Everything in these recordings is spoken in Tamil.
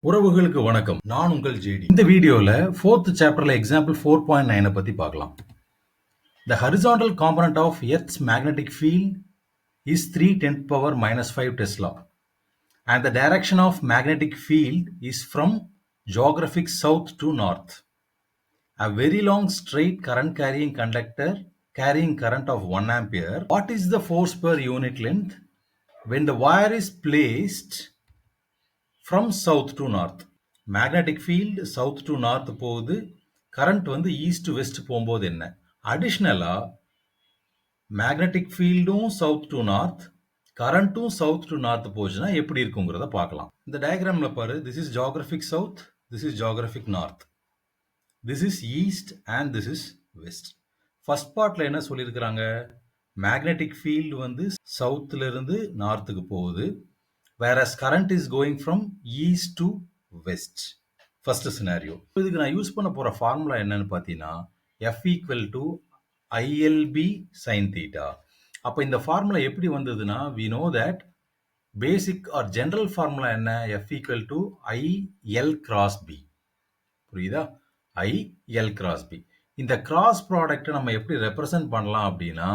உறவுகளுக்கு வணக்கம். நான் உங்கள் ஜேடி. இந்த வீடியோல 4th சாப்டர்ல எக்ஸாம்பிள் 4.9 பத்தி பார்க்கலாம். The horizontal component of Earth's magnetic field is 3 × 10⁻⁵ Tesla and the direction of magnetic field is from geographic south to north. A very long straight current carrying conductor carrying current of 1 ampere. What is the force per unit length when the wire is placed from south to north? Magnetic field south to north போகுது, கரண்ட் வந்து ஈஸ்ட் வெஸ்ட் போகும்போது என்ன? அடிஷ்னலாக மேக்னெட்டிக் ஃபீல்டும் சவுத் டு நார்த், கரண்ட்டும் சவுத் டு நார்த் போச்சுன்னா எப்படி இருக்குங்கிறத பார்க்கலாம். இந்த டயக்ராமில் பாரு, this is geographic south, this is geographic north, this is east and this is west. First பார்ட்டில் என்ன சொல்லியிருக்கிறாங்க? மேக்னெட்டிக் ஃபீல்டு வந்து சவுத்துல இருந்து நார்த்துக்கு போகுது, whereas current is going from east to west. First scenario. இதுக்கு நான் யூஸ் பண்ண போற ஃபார்முலா என்னன்னு பார்த்தீங்கன்னா F = ILB sin theta. அப்போ இந்த ஃபார்முலா எப்படி வந்ததுன்னா, we know that basic or general formula என்ன? F = IL cross B. புரியுதா? IL cross B. இந்த கிராஸ் ப்ராடக்ட்டை நம்ம எப்படி ரெப்ரசன்ட் பண்ணலாம் அப்படின்னா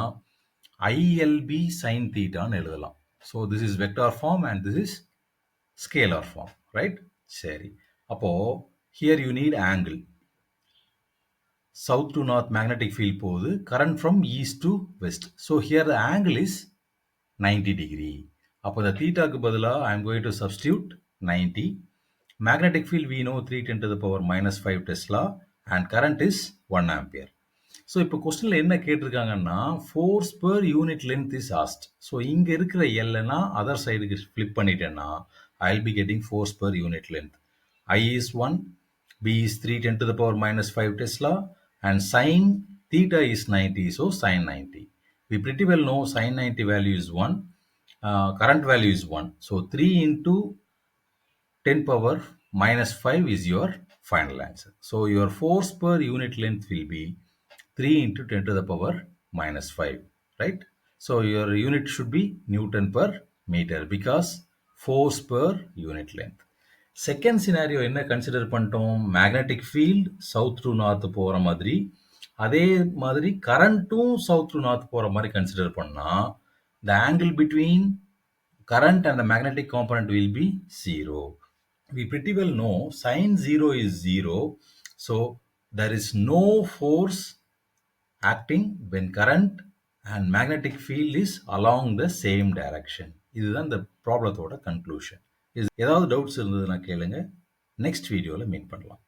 ILB sin thetaன்னு எழுதலாம். So this is vector form and this is scalar form, right? சரி, அப்போ here you need angle. South to north magnetic field போகுது, current from east to west. So here the angle is 90 degree. அப்போ இந்த தீட்டாக்கு பதிலாக I am going to substitute 90. Magnetic field we know 3 × 10⁻⁵ Tesla and current is 1 ampere. So இப்போ கொஸ்டினில் என்ன கேட்டிருக்காங்கன்னா, force per unit length is asked. So இங்கே இருக்கிற எல்லைனா அதர் சைடுக்கு ஃப்ளிப் பண்ணிட்டேன்னா I'll be getting force per unit length. I is 1, B is 3 × 10⁻⁵ Tesla and sin theta is 90, so sin 90. We pretty well know sin 90 value is 1, current value is 1. So 3 × 10⁻⁵ is your final answer. So your force per unit length will be 3 × 10⁻⁵, right? So your unit should be Newton per meter because force per unit length. Second scenario என்ன கன்சிடர் பண்ணிட்டோம்? Magnetic field south to north போகிற மாதிரி, அதே மாதிரி கரண்ட்டும் சவுத் டு நார்த் போகிற மாதிரி கன்சிடர் பண்ணால் த angle between current and the magnetic component will be 0. We pretty well know sin 0 is 0. So there is no force acting when current and magnetic field is along the same direction. இதுதான் இந்த ப்ராப்ளத்தோட கன்க்ளூஷன். ஏதாவது டவுட்ஸ் இருந்ததுன்னா கேளுங்க, நெக்ஸ்ட் வீடியோவில் மீட் பண்ணலாம்.